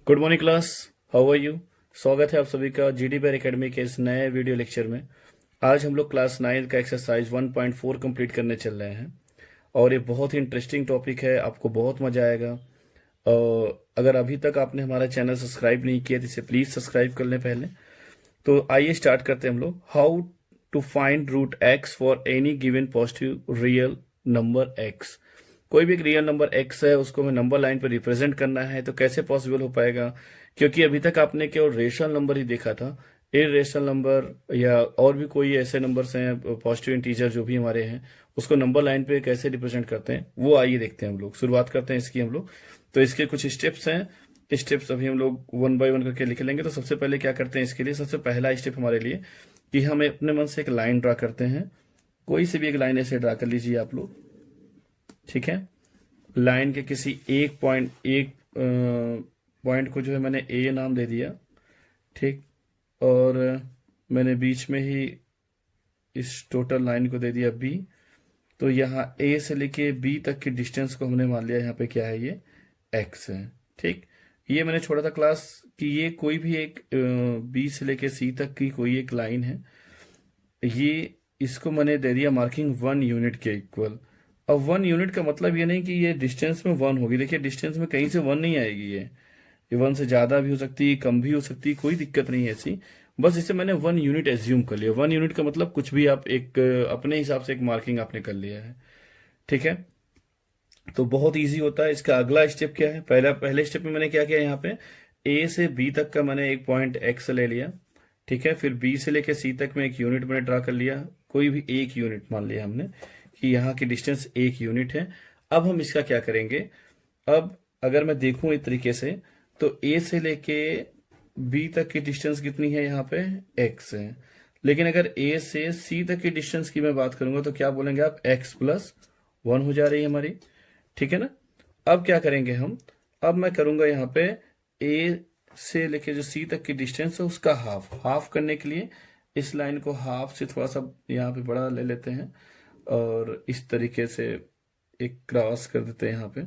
Good morning class. How are you. स्वागत है आप सभी का जीडी पैर एकेडमी के इस नए वीडियो लेक्चर में। आज हम लोग क्लास 9 का एक्सरसाइज 1.4 कंप्लीट करने चल रहे हैं और ये बहुत ही इंटरेस्टिंग टॉपिक है, आपको बहुत मजा आएगा। और अगर अभी तक आपने हमारा चैनल सब्सक्राइब नहीं किया तो इसे प्लीज सब्सक्राइब कर लें पहले। तो आइए स्टार्ट करते हैं हम लोग। How to find root X for any given positive real number X. कोई भी एक रियल नंबर एक्स है, उसको हमें नंबर लाइन पर रिप्रेजेंट करना है, तो कैसे पॉसिबल हो पाएगा? क्योंकि अभी तक आपने केवल रेशनल नंबर ही देखा था। इरेशनल नंबर या और भी कोई ऐसे नंबर्स हैं, पॉजिटिव इंटीजर जो भी हमारे हैं, उसको नंबर लाइन पे कैसे रिप्रेजेंट करते हैं वो आइए देखते हैं। हम लोग शुरुआत करते हैं इसकी हम लोग। तो इसके कुछ स्टेप्स हैं, स्टेप्स अभी हम लोग वन बाय वन करके लिख लेंगे। तो सबसे पहले क्या करते हैं, इसके लिए सबसे पहला स्टेप हमारे लिए कि हमें अपने मन से एक लाइन ड्रा करते हैं। कोई सी भी एक लाइन ऐसे ड्रा कर लीजिए आप लोग, ठीक है। लाइन के किसी एक पॉइंट को जो है मैंने ए नाम दे दिया, ठीक। और मैंने बीच में ही इस टोटल लाइन को दे दिया बी। तो यहाँ ए से लेके बी तक की डिस्टेंस को हमने मान लिया यहाँ पे क्या है, ये एक्स है, ठीक। ये मैंने छोड़ा था क्लास कि ये कोई भी एक बी से लेके सी तक की कोई एक लाइन है, ये इसको मैंने दे दिया मार्किंग 1 यूनिट के इक्वल। अब 1 यूनिट का मतलब ये नहीं कि ये डिस्टेंस में 1 होगी। देखिए डिस्टेंस में कहीं से 1 नहीं आएगी, ये 1 से ज्यादा भी हो सकती है, कम भी हो सकती है, कोई दिक्कत नहीं है ऐसी। बस इसे मैंने 1 यूनिट एज्यूम कर लिया। 1 यूनिट का मतलब कुछ भी आप एक अपने हिसाब से एक मार्किंग आपने कर लिया है, ठीक है। तो बहुत इजी होता है। इसका अगला स्टेप क्या है, पहले स्टेप में मैंने क्या किया, यहाँ पे ए से बी तक का मैंने एक पॉइंट एक्स ले लिया, ठीक है। फिर बी से लेके सी तक में एक यूनिट मैंने ड्रा कर लिया, कोई भी एक यूनिट मान लिया हमने कि यहाँ की डिस्टेंस 1 यूनिट है। अब हम इसका क्या करेंगे, अब अगर मैं देखूं इस तरीके से तो ए से लेके बी तक की डिस्टेंस कितनी है, यहाँ पे एक्स है। लेकिन अगर ए से सी तक की डिस्टेंस की मैं बात करूंगा तो क्या बोलेंगे आप, एक्स प्लस 1 हो जा रही है हमारी, ठीक है ना। अब क्या करेंगे हम, अब मैं करूंगा यहाँ पे ए से लेके जो सी तक की डिस्टेंस है उसका हाफ करने के लिए इस लाइन को हाफ से थोड़ा सा यहाँ पे बड़ा ले लेते हैं और इस तरीके से एक क्रॉस कर देते हैं यहाँ पे।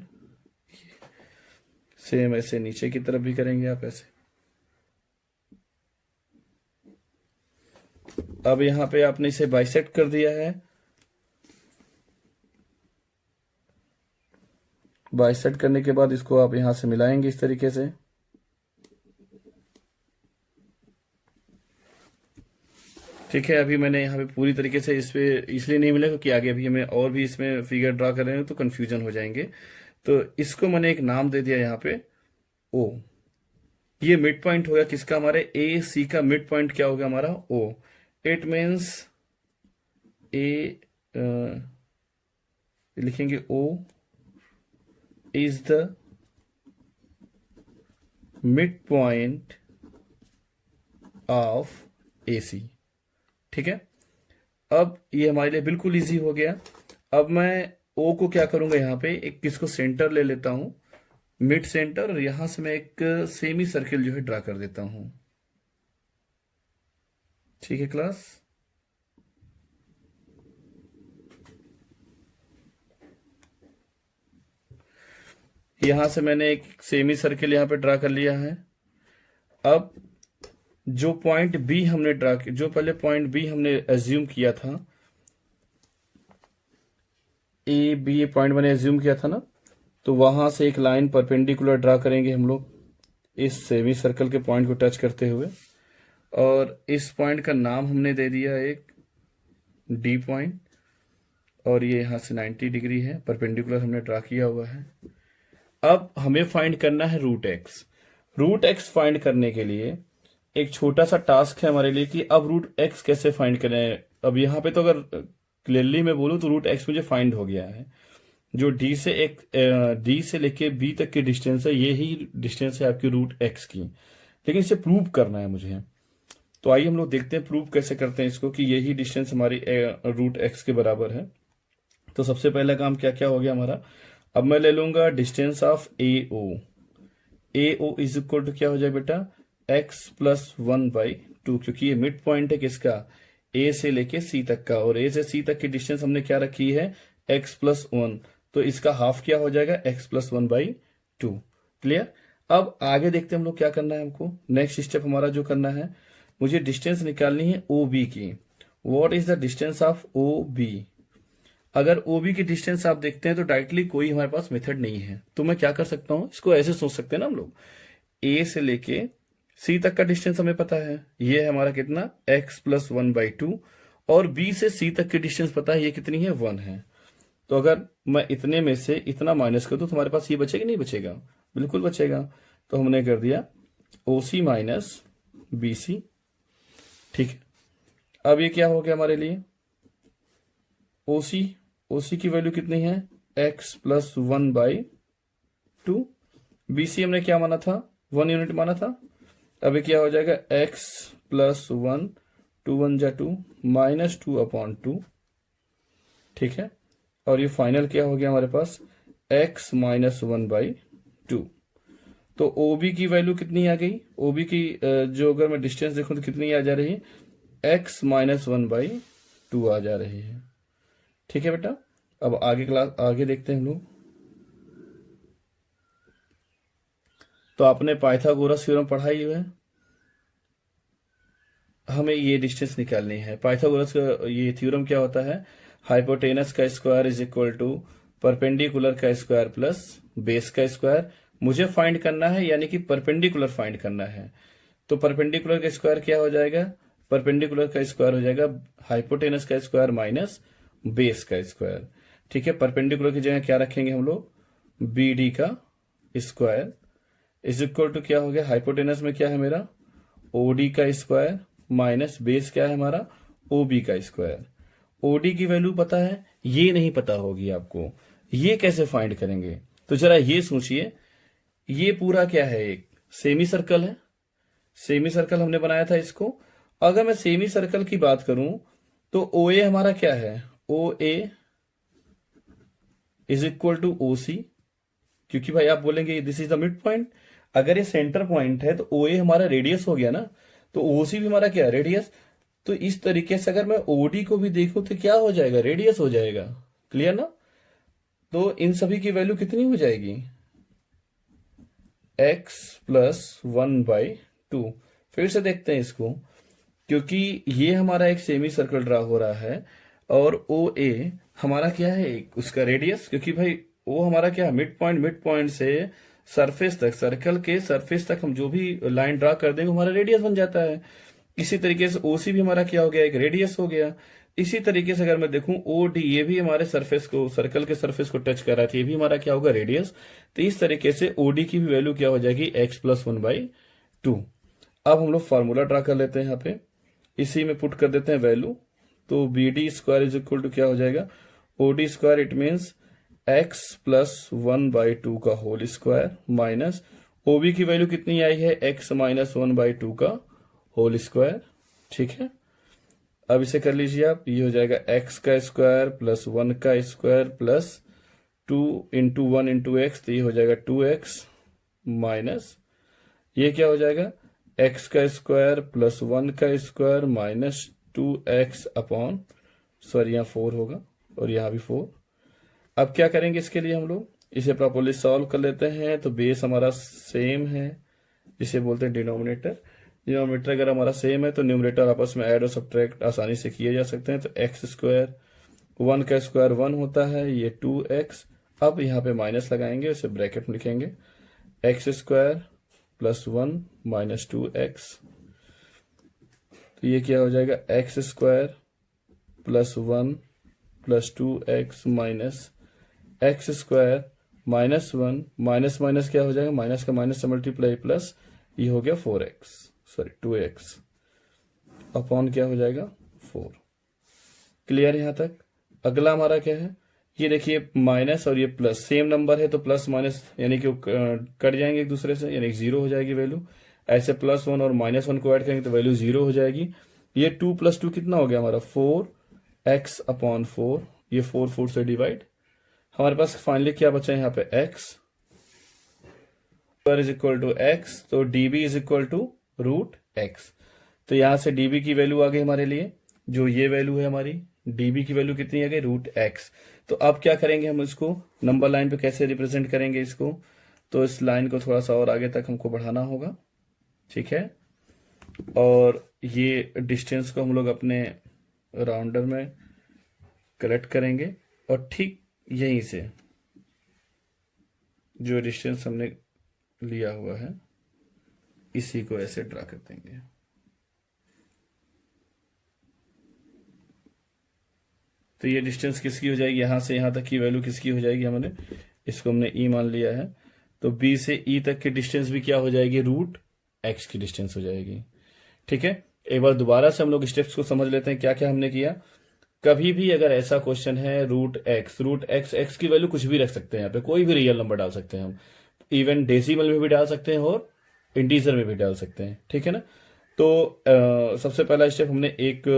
सेम ऐसे नीचे की तरफ भी करेंगे आप ऐसे। अब यहाँ पे आपने इसे बाइसेक्ट कर दिया है। बाइसेक्ट करने के बाद इसको आप यहां से मिलाएंगे इस तरीके से, ठीक है। अभी मैंने यहाँ पे पूरी तरीके से इस पे इसलिए नहीं मिला क्योंकि आगे अभी हमें और भी इसमें फिगर ड्रा कर रहे हैं तो कंफ्यूजन हो जाएंगे। तो इसको मैंने एक नाम दे दिया यहाँ पे ओ। ये मिड पॉइंट हो गया किसका, हमारे ए सी का मिड पॉइंट क्या हो गया हमारा, ओ। इट मीन्स ए लिखेंगे O is the mid point of A C, ठीक है। अब ये हमारे लिए बिल्कुल इजी हो गया। अब मैं ओ को क्या करूंगा, यहाँ पे एक किसको सेंटर ले लेता हूं, मिड सेंटर, और यहां से मैं एक सेमी सर्किल जो है ड्रा कर देता हूं, ठीक है क्लास। यहां से मैंने एक सेमी सर्किल यहां पे ड्रा कर लिया है। अब जो पॉइंट बी हमने ड्रा किया, जो पहले पॉइंट बी हमने एज्यूम किया था, ए बी ये पॉइंट मैंने एज्यूम किया था ना, तो वहां से एक लाइन परपेंडिकुलर ड्रा करेंगे हम लोग इस सेमी सर्कल के पॉइंट को टच करते हुए। और इस पॉइंट का नाम हमने दे दिया एक डी पॉइंट, और ये यहां से 90 डिग्री है, परपेंडिकुलर हमने ड्रा किया हुआ है। अब हमें फाइंड करना है root X. Root X find करने के लिए एक छोटा सा टास्क है हमारे लिए कि अब रूट एक्स कैसे फाइंड करें। अब यहाँ पे तो अगर क्लियरली मैं बोलूं तो रूट एक्स मुझे फाइंड हो गया है। जो डी से लेके बी तक की डिस्टेंस है, ये ही डिस्टेंस है आपकी रूट एक्स की, लेकिन इसे प्रूव करना है मुझे। तो आइए हम लोग देखते हैं प्रूव कैसे करते हैं इसको कि यही डिस्टेंस हमारी रूट एक्स के बराबर है। तो सबसे पहला काम क्या क्या हो गया हमारा, अब मैं ले लूंगा distance of A O. A O is equal to क्या हो जाए बेटा, एक्स प्लस 1/2, क्योंकि ये मिड पॉइंट है किसका, ए से लेके सी तक का, और ए से सी तक की डिस्टेंस हमने क्या रखी है, एक्स प्लस 1। तो इसका हाफ क्या हो जाएगा, एक्स प्लस 1/2। क्लियर। अब आगे देखते हैं हम लोग क्या करना है। हमको नेक्स्ट स्टेप हमारा जो करना है, मुझे डिस्टेंस निकालनी है ओ बी की। What is the distance of O B. अगर ओ बी की डिस्टेंस आप देखते हैं तो डायरेक्टली कोई हमारे पास मेथड नहीं है, तो मैं क्या कर सकता हूं, इसको ऐसे सोच सकते हैं ना हम लोग, ए से लेके सी तक का डिस्टेंस हमें पता है, ये है हमारा कितना x+1/2, और बी से सी तक की डिस्टेंस पता है, ये कितनी है 1 है। तो अगर मैं इतने में से इतना माइनस कर दूं तो हमारे पास ये बचेगा नहीं बचेगा, बिल्कुल बचेगा। तो हमने कर दिया OC माइनस BC। ठीक है, अब ये क्या हो गया हमारे लिए, OC की वैल्यू कितनी है x+1/2। BC हमने क्या माना था, 1 यूनिट माना था। अब ये क्या हो जाएगा x+1, 2 1 जा 2, -2/2। ठीक है, और ये फाइनल क्या हो गया हमारे पास x-1/2। तो OB की वैल्यू कितनी आ गई, OB की जो अगर मैं डिस्टेंस देखूं तो कितनी आ जा रही है, x-1/2 आ जा रही है। ठीक है बेटा, अब आगे देखते हैं हम लोग। तो आपने पाइथागोरस थ्योरम पढ़ाई है, हमें ये डिस्टेंस निकालनी है। पाइथागोरस का ये थ्योरम क्या होता है, हाइपोटेनस का square is equal to perpendicular का स्क्वायर प्लस बेस का स्क्वायर। मुझे फाइंड करना है, यानी कि परपेंडिकुलर फाइंड करना है। तो परपेंडिकुलर का स्क्वायर क्या हो जाएगा, परपेंडिकुलर का स्क्वायर हो जाएगा हाइपोटेनस का स्क्वायर माइनस बेस का स्क्वायर। ठीक है, परपेंडिकुलर की जगह क्या रखेंगे हम लोग, BD का स्क्वायर इज इक्वल टू क्या हो गया, हाइपोटेनस में क्या है मेरा OD का स्क्वायर माइनस बेस क्या है हमारा OB का स्क्वायर। OD की वैल्यू पता है, ये नहीं पता होगी आपको, ये कैसे फाइंड करेंगे। तो जरा ये सोचिए, ये पूरा क्या है, एक सेमी सर्कल है, सेमी सर्कल हमने बनाया था इसको। अगर मैं सेमी सर्कल की बात करूं तो OA हमारा क्या है, OA is equal to OC, क्योंकि भाई आप बोलेंगे this is the mid point. अगर ये सेंटर पॉइंट है तो OA हमारा रेडियस हो गया ना, तो OC भी हमारा क्या है, रेडियस। तो इस तरीके से अगर मैं OD को भी देखूं तो क्या हो जाएगा, रेडियस हो जाएगा। क्लियर ना। तो इन सभी की वैल्यू कितनी हो जाएगी, x+1/2। फिर से देखते हैं इसको, क्योंकि ये हमारा एक सेमी सर्कल ड्रा हो रहा है और OA हमारा क्या है, एक उसका रेडियस, क्योंकि भाई वो हमारा क्या है, मिड पॉइंट से सरफेस तक, सर्कल के सरफेस तक हम जो भी लाइन ड्रा कर देंगे हमारा रेडियस बन जाता है। इसी तरीके से OC भी हमारा क्या हो गया, एक रेडियस हो गया। इसी तरीके से अगर मैं देखूं OD, ये भी हमारे सरफेस को, सर्कल के सरफेस को टच कर रहा था, ये भी हमारा क्या होगा, रेडियस। तो इस तरीके से OD की भी वैल्यू क्या हो जाएगी, x+1/2। अब हम लोग फॉर्मूला ड्रा कर लेते हैं, यहाँ पे इसी में पुट कर देते हैं वैल्यू। तो BD square is equal to क्या हो जाएगा, OD square, it means x+1/2 का होल स्क्वायर माइनस OB की वैल्यू कितनी आई है, x-1/2 का होल स्क्वायर। ठीक है, अब इसे कर लीजिए आप, ये हो जाएगा x का स्क्वायर प्लस 1 का square plus 2 into 1 into x, तो ये हो जाएगा 2x माइनस ये क्या हो जाएगा, x का स्क्वायर प्लस 1 का square minus 2x upon, sorry यहाँ 4 होगा और यहाँ भी 4। अब क्या करेंगे इसके लिए, हम लोग इसे प्रॉपर्ली सॉल्व कर लेते हैं। तो बेस हमारा सेम है, जिसे बोलते हैं डिनोमिनेटर। डिनोमिनेटर अगर हमारा सेम है तो न्यूमरेटर आपस में ऐड और सब्ट्रैक्ट आसानी से किए जा सकते हैं। तो एक्स स्क्वायर, 1 का स्क्वायर 1 होता है, ये 2x। अब यहाँ पे माइनस लगाएंगे, उसे ब्रैकेट में लिखेंगे, x square plus 1 minus 2x। तो ये क्या हो जाएगा, x square plus 1 plus 2x minus x square minus 1 minus minus क्या हो जाएगा, माइनस का माइनस से मल्टीप्लाई प्लस ये हो गया 4x, सॉरी 2x अपॉन क्या हो जाएगा 4। क्लियर यहां तक। अगला हमारा क्या है, ये देखिए माइनस और ये प्लस, सेम नंबर है तो प्लस माइनस यानी कि कट जाएंगे एक दूसरे से, यानी 0 हो जाएगी वैल्यू। ऐसे +1 और -1 को ऐड करेंगे तो वैल्यू 0 हो जाएगी। ये 2 + 2 कितना हो गया हमारा 4x अपॉन 4, ये 4 4 से डिवाइड। हमारे पास फाइनली क्या बचा है यहाँ पे x is equal to x, तो dB is equal to √x। तो यहां से dB की वैल्यू आ गई हमारे लिए, जो ये वैल्यू है हमारी dB की वैल्यू कितनी आ गई, √x। तो अब क्या करेंगे हम इसको नंबर लाइन पे कैसे रिप्रेजेंट करेंगे इसको, तो इस लाइन को थोड़ा सा और आगे तक हमको बढ़ाना होगा, ठीक है। और ये डिस्टेंस को हम लोग अपने राउंडर में कलेक्ट करेंगे और ठीक यहीं से जो डिस्टेंस हमने लिया हुआ है इसी को ऐसे ड्रा कर देंगे। तो ये डिस्टेंस किसकी हो जाएगी, यहां से यहां तक की वैल्यू किसकी हो जाएगी, हमने इसको हमने ई मान लिया है। तो बी से ई तक की डिस्टेंस भी क्या हो जाएगी, रूट एक्स की डिस्टेंस हो जाएगी, ठीक है। एक बार दोबारा से हम लोग स्टेप्स को समझ लेते हैं क्या क्या हमने किया। कभी भी अगर ऐसा क्वेश्चन है रूट एक्स एक्स की वैल्यू कुछ भी रख सकते हैं, यहाँ पे कोई भी रियल नंबर डाल सकते हैं हम, इवन डेसिमल में भी डाल सकते हैं और इंटीजर में भी डाल सकते हैं, ठीक है ना। तो सबसे पहला स्टेप हमने एक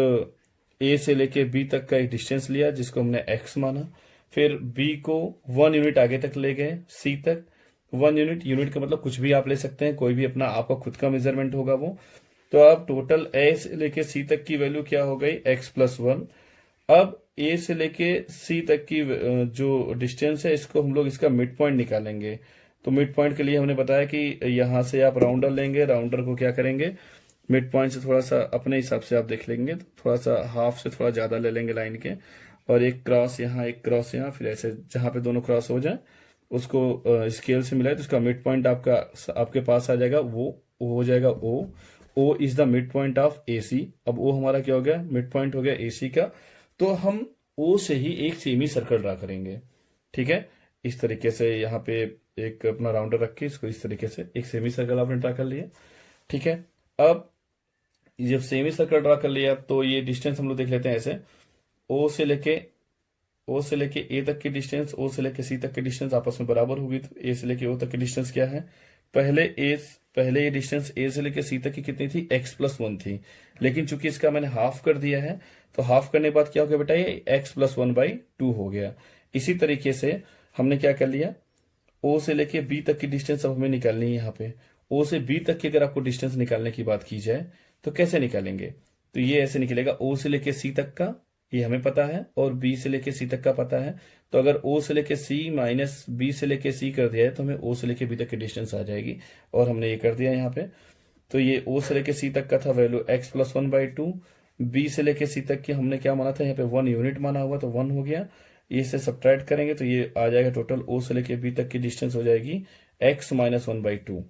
ए से लेके बी तक का एक डिस्टेंस लिया जिसको हमने एक्स माना। फिर बी को 1 यूनिट आगे तक ले गए सी तक। 1 यूनिट, यूनिट का मतलब कुछ भी आप ले सकते हैं, कोई भी अपना आपका खुद का मेजरमेंट होगा वो। तो अब टोटल ए से लेके सी तक की वैल्यू क्या हो गई, x+1। अब ए से लेके सी तक की जो डिस्टेंस है इसको हम लोग इसका मिड पॉइंट निकालेंगे। तो मिड पॉइंट के लिए हमने बताया कि यहां से आप राउंडर लेंगे, राउंडर को क्या करेंगे, मिड पॉइंट से थोड़ा सा अपने हिसाब से आप देख लेंगे, तो थोड़ा सा हाफ से थोड़ा ज्यादा ले लेंगे लाइन के, और एक क्रॉस यहाँ एक क्रॉस यहाँ, फिर ऐसे जहां पे दोनों क्रॉस हो जाए उसको स्केल से मिलाए तो उसका मिड पॉइंट आपका आपके पास आ जाएगा, वो हो जाएगा O. O is the mid point of A C. अब ओ हमारा क्या हो गया, मिड पॉइंट हो गया ए सी का। तो हम ओ से ही एक सेमी सर्कल ड्रा करेंगे, ठीक है। इस तरीके से यहाँ पे एक अपना राउंडर रख के इसको इस तरीके से एक सेमी सर्कल आपने ड्रा कर लिया, ठीक है। अब जब सेमी सर्कल ड्रा कर लिया तो ये डिस्टेंस हम लोग देख लेते हैं ऐसे, ओ से लेके ए तक की डिस्टेंस, ओ से लेके सी तक की डिस्टेंस आपस में बराबर होगी। तो ए से लेके ओ तक की डिस्टेंस क्या है, पहले ये डिस्टेंस ए से लेके सी तक की कितनी थी, x+1 थी, लेकिन चूंकि इसका मैंने हाफ कर दिया है तो हाफ करने के बाद क्या हो गया बेटा, ये x+1/2 हो गया। इसी तरीके से हमने क्या कर लिया, ओ से लेके बी तक की डिस्टेंस अब हमें निकालनी है। यहाँ पे ओ से बी तक की अगर आपको डिस्टेंस निकालने की बात की जाए तो कैसे निकालेंगे, तो ये ऐसे निकलेगा, ओ से लेके सी तक का ये हमें पता है और बी से लेके सी तक का पता है। तो अगर ओ से लेके सी माइनस बी से लेके सी कर दिया है तो हमें ओ से लेके बी तक की डिस्टेंस आ जाएगी, और हमने ये कर दिया यहाँ पे। तो ये ओ से लेके सी तक का था वैल्यू x+1/2, बी से लेके सी तक की हमने क्या माना था, यहाँ पे 1 यूनिट माना हुआ तो 1 हो गया। ये से सब्ट्रैक्ट करेंगे तो ये आ जाएगा, टोटल ओ से लेके बी तक की डिस्टेंस हो जाएगी x-1/2।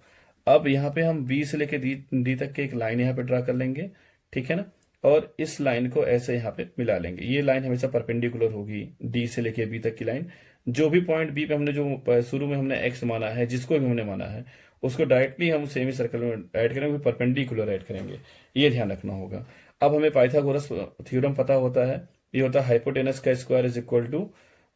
अब यहाँ पे हम बी से लेके डी तक की एक लाइन यहाँ पे ड्रा कर लेंगे, ठीक है ना, और इस लाइन को ऐसे यहाँ पे मिला लेंगे। ये लाइन हमेशा परपेंडिकुलर होगी डी से लेके बी तक की लाइन। जो भी पॉइंट बी पे हमने जो शुरू में हमने एक्स माना है, जिसको भी हमने माना है उसको डायरेक्टली हम सेमी सर्कल में ऐड करेंगे, परपेंडिकुलर ऐड करेंगे, ये ध्यान रखना होगा। अब हमें पाइथागोरस थ्योरम पता होता है, ये होता है हाइपोटेनस का square is equal to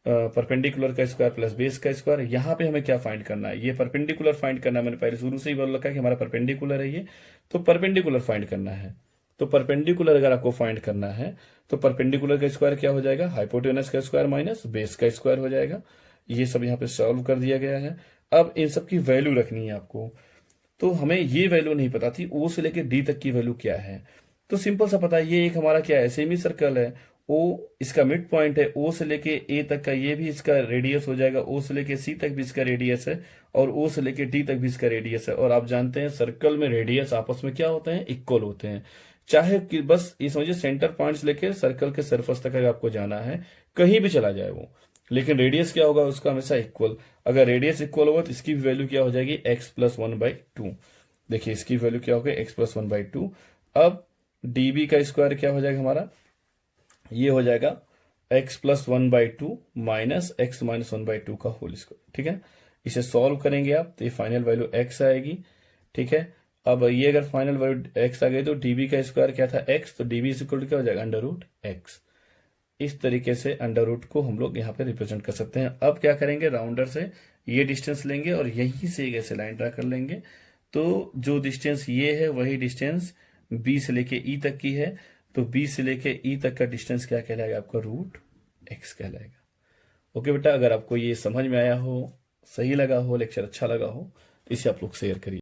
perpendicular का स्क्वायर प्लस बेस का स्क्वायर। यहाँ पे हमें क्या फाइंड करना है, ये परपेंडिकुलर फाइंड करना है। मैंने पहले शुरू से ही बोल रखा है कि हमारा परपेंडिकुलर है ये, तो परपेंडिकुलर फाइंड करना है। तो परपेंडिकुलर अगर आपको फाइंड करना है तो परपेंडिकुलर का स्क्वायर क्या हो जाएगा, हाइपोटेनस का स्क्वायर माइनस बेस का स्क्वायर हो जाएगा। ये सब यहाँ पे सॉल्व कर दिया गया है। अब इन सब की वैल्यू रखनी है आपको। तो हमें ये वैल्यू नहीं पता थी ओ से लेके डी तक की वैल्यू क्या है, तो सिंपल सा पता है, ये एक हमारा क्या है, सेमी सर्कल है। ओ इसका मिड पॉइंट है, ओ से लेके ए तक का ये भी इसका रेडियस हो जाएगा, ओ से लेके सी तक भी इसका रेडियस है, और ओ से लेके डी तक भी इसका रेडियस है। और आप जानते हैं सर्कल में रेडियस आपस में क्या होते हैं, इक्वल होते हैं। चाहे कि बस ये समझिए सेंटर पॉइंट से लेके सर्कल के सरफेस तक अगर आपको जाना है, कहीं भी चला जाए वो, लेकिन रेडियस क्या होगा उसका हमेशा इक्वल। अगर रेडियस इक्वल होगा तो इसकी भी वैल्यू क्या हो जाएगी, x+1/2। देखिए इसकी वैल्यू क्या हो गई, x+1/2। अब db का स्क्वायर क्या हो जाएगा हमारा, ये हो जाएगा x+1/2 माइनस x-1/2 का होल स्क्वायर, ठीक है। इसे सॉल्व करेंगे आप तो ये फाइनल वैल्यू x आएगी, ठीक है। अब ये अगर फाइनल वैल्यू x आ गई तो db का स्क्वायर क्या था, x, तो db इज इक्वल टू क्या हो जाएगा, √x। इस तरीके से अंडर रूट को हम लोग यहाँ पे रिप्रेजेंट कर सकते हैं। अब क्या करेंगे, राउंडर से ये डिस्टेंस लेंगे और यहीं से एक ऐसे लाइन ड्रा कर लेंगे। तो जो डिस्टेंस ये है वही डिस्टेंस बी से लेके ई तक की है, तो बी से लेके ई तक का डिस्टेंस क्या कहलाएगा आपका, √x कहलाएगा। ओके बेटा, अगर आपको ये समझ में आया हो, सही लगा हो, लेक्चर अच्छा लगा हो तो इसे आप लोग शेयर करिए।